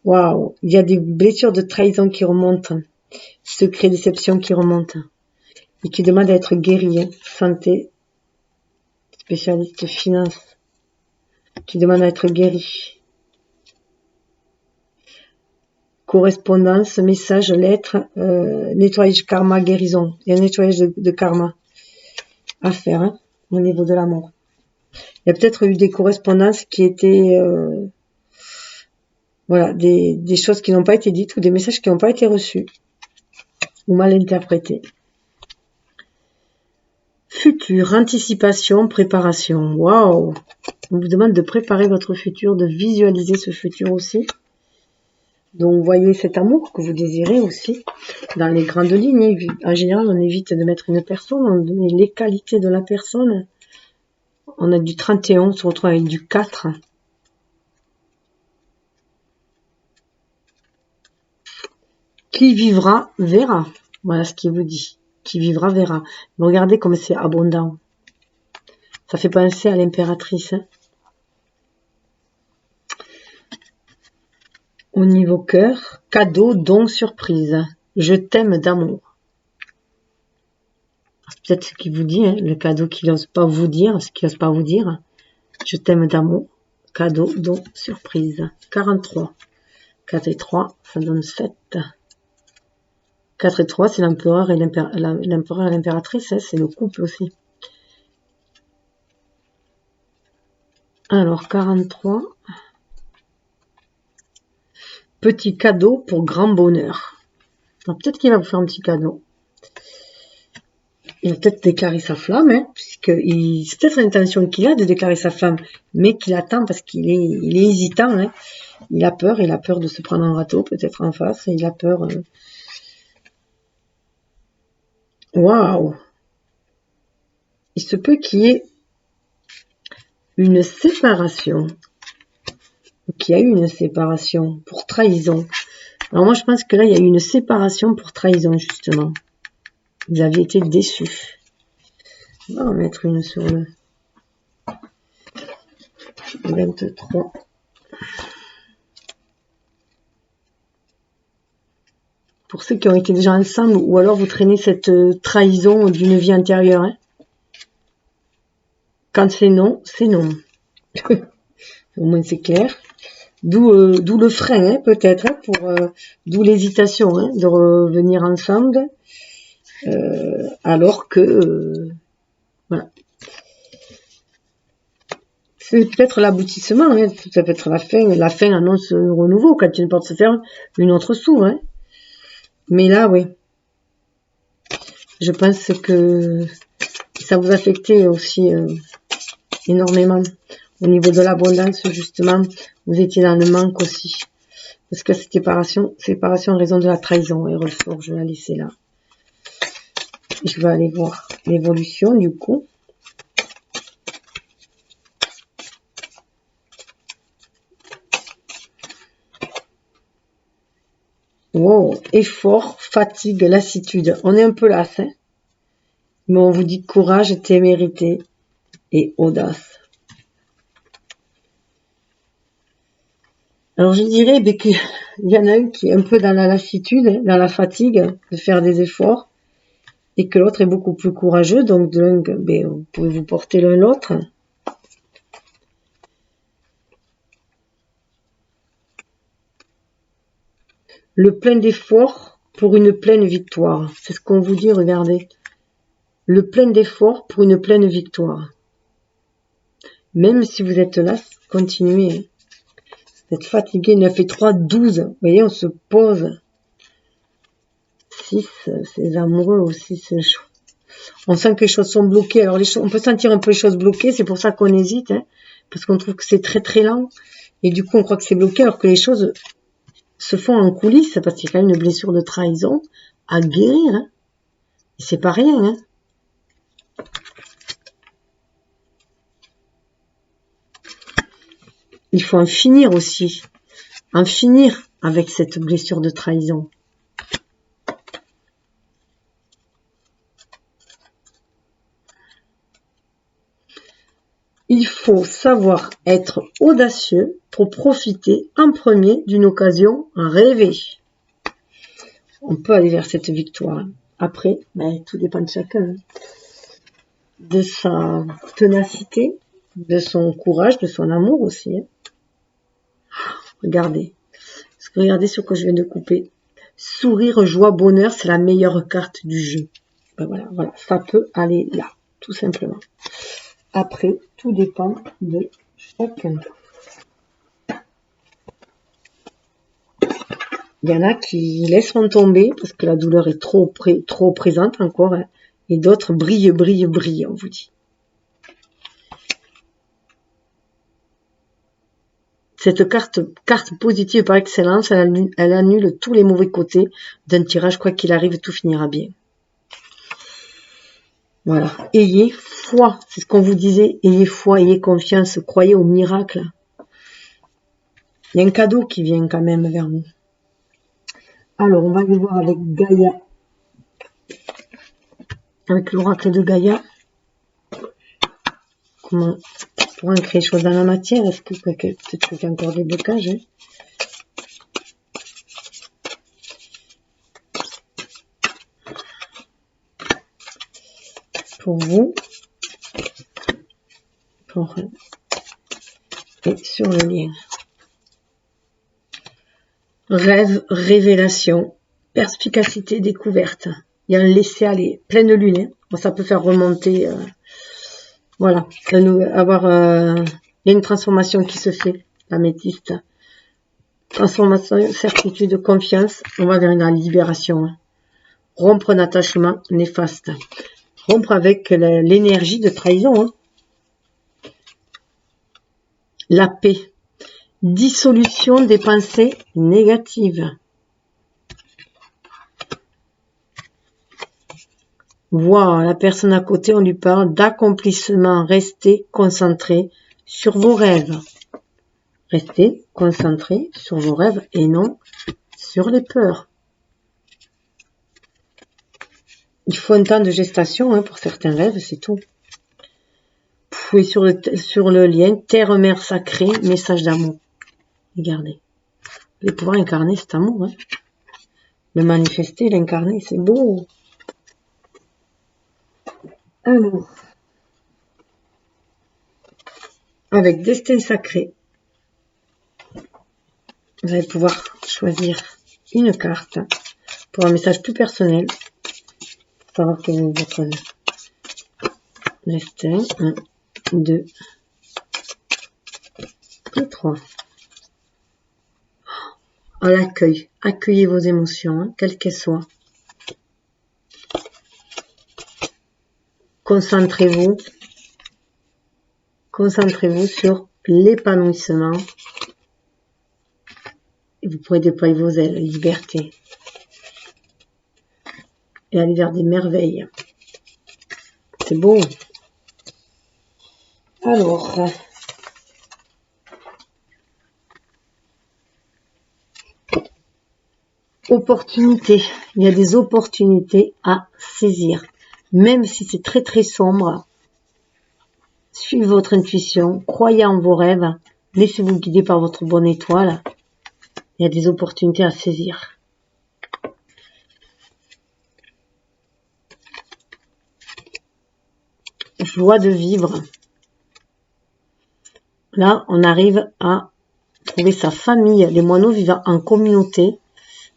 Waouh, il y a des blessures de trahison qui remontent, secrets, déceptions qui remontent, et qui demandent à être guéris, hein. Santé, spécialiste finance, qui demandent à être guéris. Correspondance, message, lettre, nettoyage karma, guérison. Il y a un nettoyage de karma à faire, hein, au niveau de l'amour. Il y a peut-être eu des correspondances qui étaient voilà, des choses qui n'ont pas été dites ou des messages qui n'ont pas été reçus ou mal interprétés. Futur, anticipation, préparation. Waouh! On vous demande de préparer votre futur, de visualiser ce futur aussi. Donc, voyez cet amour que vous désirez aussi dans les grandes lignes. En général, on évite de mettre une personne, on met les qualités de la personne. On a du 31, on se retrouve avec du 4. Qui vivra, verra. Voilà ce qu'il vous dit. Qui vivra, verra. Mais regardez comme c'est abondant. Ça fait penser à l'impératrice. Hein. Au niveau cœur, cadeau, don, surprise. Je t'aime d'amour. Peut-être ce qu'il vous dit, hein, le cadeau qu'il n'ose pas vous dire, ce qu'il n'ose pas vous dire. Je t'aime d'amour. Cadeau, don, surprise. 43. 4 et 3, ça donne 7. 4 et 3, c'est l'empereur et l'impératrice, hein, c'est le couple aussi. Alors, 43. Petit cadeau pour grand bonheur. Peut-être qu'il va vous faire un petit cadeau. Il va peut-être déclarer sa flamme, hein, puisque c'est peut-être l'intention qu'il a de déclarer sa flamme, mais qu'il attend parce qu'il est hésitant. Hein. Il a peur de se prendre un râteau, peut-être en face. Il a peur. Waouh! Il se peut qu'il y ait une séparation. Qu'il y a eu une séparation pour trahison. Alors moi, je pense que là, il y a eu une séparation pour trahison, justement. Vous aviez été déçus. On va en mettre une sur le 23. Pour ceux qui ont été déjà ensemble, ou alors vous traînez cette trahison d'une vie antérieure. Hein. Quand c'est non, c'est non. Au moins c'est clair. D'où le frein, hein, peut-être, hein, d'où l'hésitation hein, de revenir ensemble. Alors que voilà. C'est peut-être l'aboutissement, hein. Ça peut être la fin annonce un renouveau, quand une porte se ferme, une autre s'ouvre. Hein. Mais là, oui. Je pense que ça vous affectait aussi énormément. Au niveau de l'abondance, justement, vous étiez dans le manque aussi. Parce que cette séparation en raison de la trahison, elle ressort, je vais la laisser là. Je vais aller voir l'évolution du coup. Wow, effort, fatigue, lassitude. On est un peu lasse, hein, mais on vous dit courage, témérité et audace. Alors je dirais ben, qu'il y en a un qui est un peu dans la lassitude, hein, dans la fatigue de faire des efforts, et que l'autre est beaucoup plus courageux, donc ben, vous pouvez vous porter l'un l'autre. Le plein d'efforts pour une pleine victoire. C'est ce qu'on vous dit, regardez. Le plein d'efforts pour une pleine victoire. Même si vous êtes là, continuez. Vous êtes fatigué, 9 et 3, 12. Vous voyez, on se pose. 6, c'est amoureux aussi, c'est chaud. On sent que les choses sont bloquées. Alors, on peut sentir un peu les choses bloquées, c'est pour ça qu'on hésite, hein, parce qu'on trouve que c'est très très lent. Et du coup, on croit que c'est bloqué, alors que les choses se font en coulisses, parce qu'il y a quand même une blessure de trahison à guérir. Hein. Et c'est pas rien. Hein. Il faut en finir aussi. En finir avec cette blessure de trahison. Il faut savoir être audacieux pour profiter en premier d'une occasion rêvée. On peut aller vers cette victoire. Après, ben, tout dépend de chacun. De sa ténacité, de son courage, de son amour aussi. Hein. Regardez. Regardez ce que je viens de couper. Sourire, joie, bonheur, c'est la meilleure carte du jeu. Ben voilà, voilà, ça peut aller là, tout simplement. Après, tout dépend de chacun. Il y en a qui laisseront tomber parce que la douleur est trop présente encore. Hein, et d'autres brillent, on vous dit. Cette carte positive par excellence, elle annule tous les mauvais côtés d'un tirage. Quoi qu'il arrive, tout finira bien. Voilà. Ayez foi. C'est ce qu'on vous disait. Ayez foi, ayez confiance. Croyez au miracle. Il y a un cadeau qui vient quand même vers vous. Alors, on va aller voir avec Gaïa. Avec l'oracle de Gaïa. Comment pour en créer des choses dans la matière? Est-ce que peut-être qu'il y a encore des blocages hein. Pour vous. Et sur le lien. Rêve, révélation, perspicacité, découverte. Il y a un laisser-aller, pleine lune. Hein. Bon, ça peut faire remonter... voilà, avoir il y a une transformation qui se fait, l'améthyste. Transformation, certitude, confiance, on va vers la libération. Hein. Rompre un attachement néfaste. Rompre avec l'énergie de trahison. Hein. La paix. Dissolution des pensées négatives. Voir la personne à côté, on lui parle d'accomplissement. Restez concentré sur vos rêves. Restez concentré sur vos rêves et non sur les peurs. Il faut un temps de gestation hein, pour certains rêves, c'est tout. Vous sur le lien Terre, Mère Sacrée, message d'amour. Regardez. Vous allez pouvoir incarner cet amour. Hein. Le manifester, l'incarner, c'est beau. Alors, avec Destin Sacré, vous allez pouvoir choisir une carte pour un message plus personnel. Pour savoir quel est votre destin. 1, 2 et 3. À l'accueil. Accueillez vos émotions, hein, quelles qu'elles soient. Concentrez-vous sur l'épanouissement. Et vous pourrez déployer vos ailes, liberté. Et aller vers des merveilles. C'est beau. Alors, opportunités. Il y a des opportunités à saisir. Même si c'est très très sombre, suivez votre intuition, croyez en vos rêves, laissez-vous guider par votre bonne étoile Il y a des opportunités à saisir. Joie de vivre. Là, on arrive à trouver sa famille. Les moineaux vivent en communauté,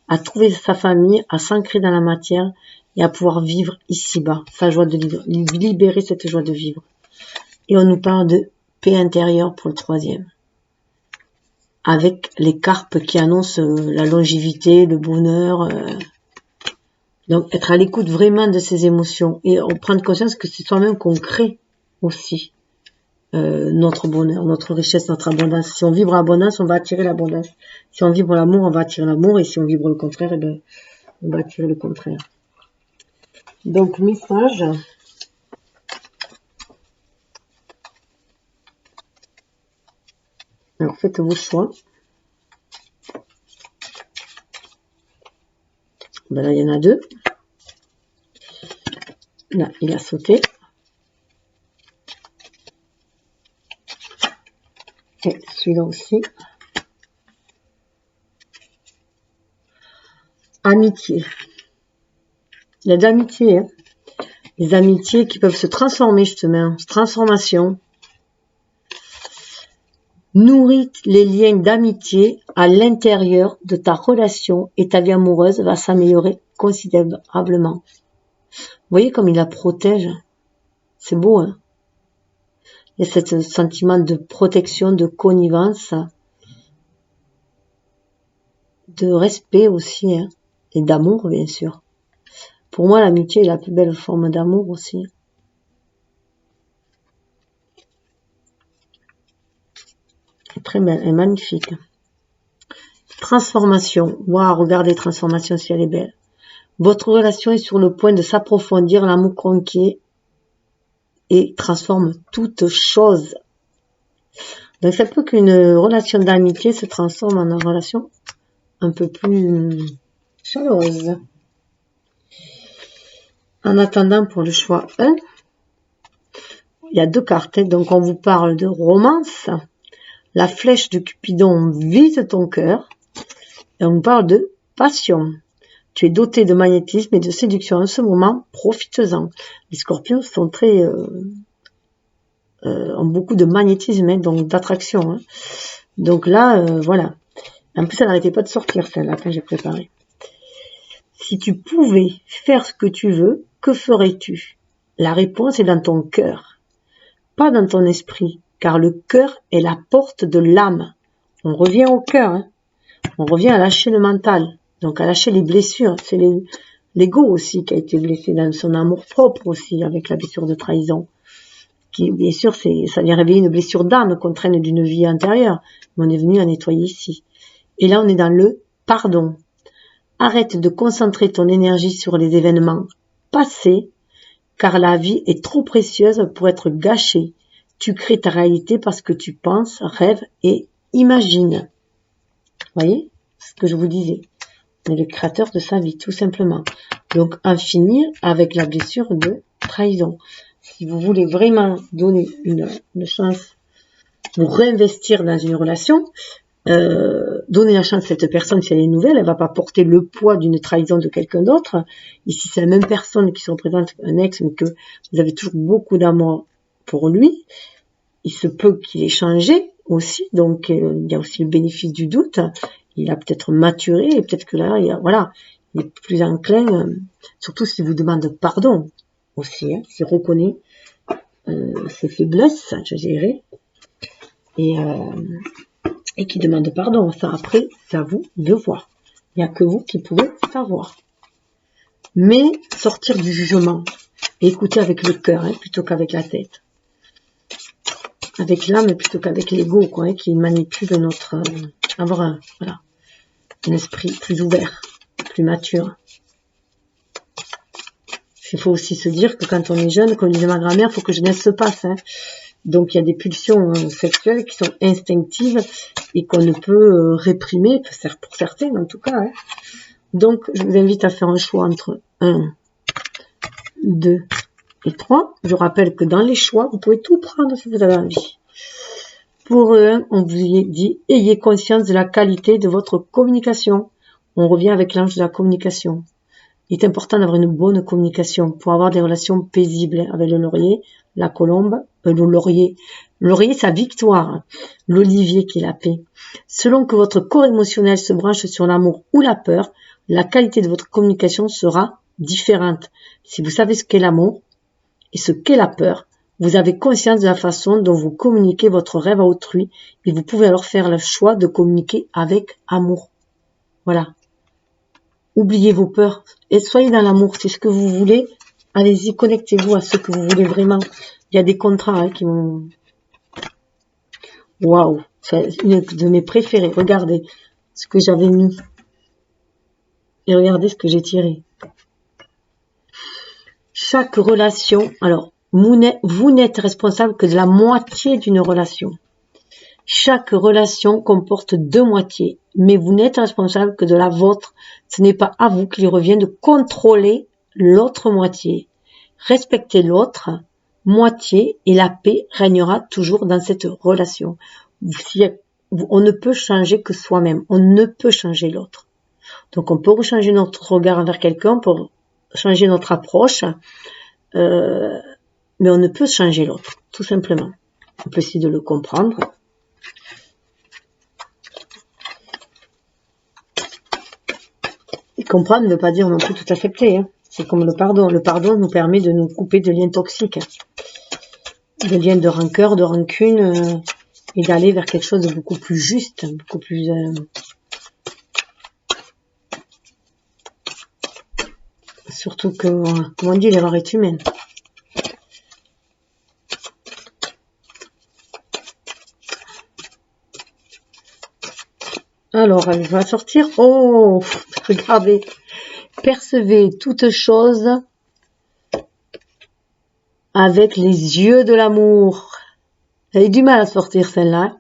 à trouver sa famille, à s'ancrer dans la matière et à pouvoir vivre ici-bas, sa joie de vivre, libérer cette joie de vivre. Et on nous parle de paix intérieure pour le 3e. Avec les carpes qui annoncent la longévité, le bonheur. Donc, être à l'écoute vraiment de ses émotions et prendre conscience que c'est soi-même qu'on crée aussi notre bonheur, notre richesse, notre abondance. Si on vibre l'abondance, on va attirer l'abondance. Si on vibre l'amour, on va attirer l'amour. Et si on vibre le contraire, eh ben, on va attirer le contraire. Donc, message. Alors, faites vos choix. Ben là, il y en a 2. Là, il a sauté. Et celui-là aussi. Amitié. Il y a de l'amitié. Hein. Les amitiés qui peuvent se transformer, justement. Transformation. Nourris les liens d'amitié à l'intérieur de ta relation et ta vie amoureuse va s'améliorer considérablement. Vous voyez comme il la protège. C'est beau, hein. Il y a ce sentiment de protection, de connivence, de respect aussi, hein, et d'amour, bien sûr. Pour moi, l'amitié est la plus belle forme d'amour aussi. C'est très belle, elle est magnifique. Transformation. Waouh, regardez, transformation, si elle est belle. Votre relation est sur le point de s'approfondir, l'amour conquiert et transforme toute chose. Donc, ça peut qu'une relation d'amitié se transforme en une relation un peu plus chaleureuse. En attendant, pour le choix 1, il y a 2 cartes. Donc, on vous parle de romance. La flèche de Cupidon vise ton cœur. Et on vous parle de passion. Tu es doté de magnétisme et de séduction en ce moment, profites-en. Les scorpions sont très... ont beaucoup de magnétisme, hein, donc d'attraction. Hein. Donc là, voilà. En plus, elle n'arrêtait pas de sortir, celle-là, quand j'ai préparé. Si tu pouvais faire ce que tu veux, que ferais-tu? La réponse est dans ton cœur, pas dans ton esprit, car le cœur est la porte de l'âme. On revient au cœur, hein. On revient à lâcher le mental, donc à lâcher les blessures. C'est l'ego aussi qui a été blessé dans son amour propre aussi, avec la blessure de trahison. Qui, bien sûr, ça vient réveiller une blessure d'âme qu'on traîne d'une vie antérieure, mais on est venu à nettoyer ici. Et là, on est dans le pardon. Arrête de concentrer ton énergie sur les événements passés, car la vie est trop précieuse pour être gâchée. Tu crées ta réalité parce que tu penses, rêves et imagines. Vous voyez ce que je vous disais. On est le créateur de sa vie, tout simplement. Donc, en finir avec la blessure de trahison. Si vous voulez vraiment donner une chance pour réinvestir dans une relation, donner la chance à cette personne, si elle est nouvelle, elle va pas porter le poids d'une trahison de quelqu'un d'autre. Et si c'est la même personne qui se représente un ex, mais que vous avez toujours beaucoup d'amour pour lui, il se peut qu'il ait changé aussi. Donc, il y a aussi le bénéfice du doute. Il a peut-être maturé et peut-être que là, il est plus enclin, surtout s'il vous demande pardon aussi, hein, s'il reconnaît ses faiblesses, je dirais, et qui demande pardon. Ça, après, c'est à vous de voir. Il n'y a que vous qui pouvez savoir. Mais sortir du jugement et écouter avec le cœur, hein, plutôt qu'avec la tête. Avec l'âme plutôt qu'avec l'ego, quoi, hein, qui manipule notre... avoir un esprit plus ouvert, plus mature. Il faut aussi se dire que quand on est jeune, comme disait ma grand-mère, il faut que jeunesse se passe. Hein. Donc, il y a des pulsions sexuelles qui sont instinctives et qu'on ne peut réprimer, pour certains en tout cas. Hein. Donc, je vous invite à faire un choix entre 1, 2 et 3. Je rappelle que dans les choix, vous pouvez tout prendre si vous avez envie. Pour eux, on vous dit, ayez conscience de la qualité de votre communication. On revient avec l'ange de la communication. Il est important d'avoir une bonne communication pour avoir des relations paisibles avec le laurier, la colombe, le laurier. Le laurier, sa victoire. L'olivier qui est la paix. Selon que votre corps émotionnel se branche sur l'amour ou la peur, la qualité de votre communication sera différente. Si vous savez ce qu'est l'amour et ce qu'est la peur, vous avez conscience de la façon dont vous communiquez votre rêve à autrui et vous pouvez alors faire le choix de communiquer avec amour. Voilà. Oubliez vos peurs et soyez dans l'amour, c'est ce que vous voulez. Allez-y, connectez-vous à ce que vous voulez vraiment. Il y a des contrats qui m'ont... Waouh, c'est une de mes préférées. Regardez ce que j'avais mis. Et regardez ce que j'ai tiré. Chaque relation... Alors, vous n'êtes responsable que de la moitié d'une relation. Chaque relation comporte deux moitiés, mais vous n'êtes responsable que de la vôtre. Ce n'est pas à vous qu'il revient de contrôler l'autre moitié. Respectez l'autre moitié et la paix régnera toujours dans cette relation. On ne peut changer que soi-même, on ne peut changer l'autre. Donc on peut changer notre regard envers quelqu'un, pour changer notre approche, mais on ne peut changer l'autre, tout simplement. On peut essayer de le comprendre. Et comprendre ne veut pas dire non plus tout accepter. Hein. C'est comme le pardon. Le pardon nous permet de nous couper de liens toxiques, de liens de rancœur, de rancune, et d'aller vers quelque chose de beaucoup plus juste, beaucoup plus... Surtout que, comme on dit, l'erreur est humaine. Alors, elle va sortir. Oh, regardez. Percevez toute chose avec les yeux de l'amour. Elle a du mal à sortir, celle-là.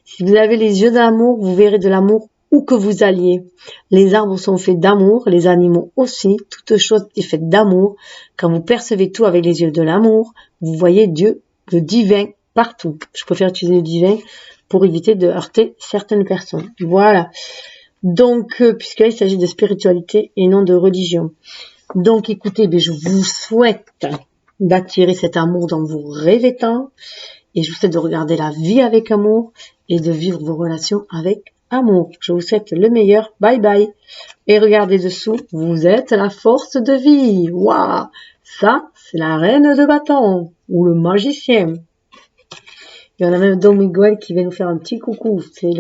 Si vous avez les yeux de l'amour, vous verrez de l'amour où que vous alliez. Les arbres sont faits d'amour, les animaux aussi. Toute chose est faite d'amour. Quand vous percevez tout avec les yeux de l'amour, vous voyez Dieu, le divin, partout. Je préfère utiliser le divin pour éviter de heurter certaines personnes. Voilà. Donc, puisqu'il s'agit de spiritualité et non de religion. Donc, écoutez, je vous souhaite d'attirer cet amour dont vous rêvez tant. Et je vous souhaite de regarder la vie avec amour et de vivre vos relations avec amour. Je vous souhaite le meilleur. Bye bye. Et regardez dessous, vous êtes la force de vie. Waouh! Ça, c'est la reine de bâton ou le magicien. Il y en a même Don Miguel qui vient nous faire un petit coucou. C'est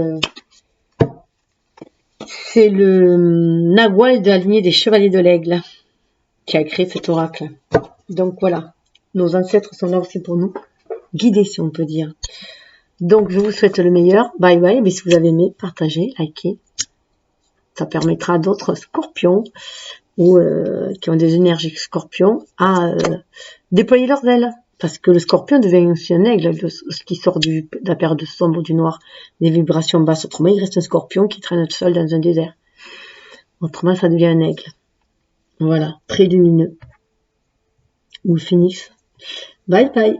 le Nagual de la lignée des Chevaliers de l'Aigle qui a créé cet oracle. Donc voilà, nos ancêtres sont là aussi pour nous guider, si on peut dire. Donc je vous souhaite le meilleur. Bye bye. Mais si vous avez aimé, partagez, likez. Ça permettra à d'autres scorpions ou qui ont des énergies scorpions à déployer leurs ailes. Parce que le scorpion devient aussi un aigle, ce qui sort de la paire de sombre, du noir, des vibrations basses. Autrement, il reste un scorpion qui traîne seul dans un désert. Autrement, ça devient un aigle. Voilà, très lumineux. Ou le phénix. Bye bye.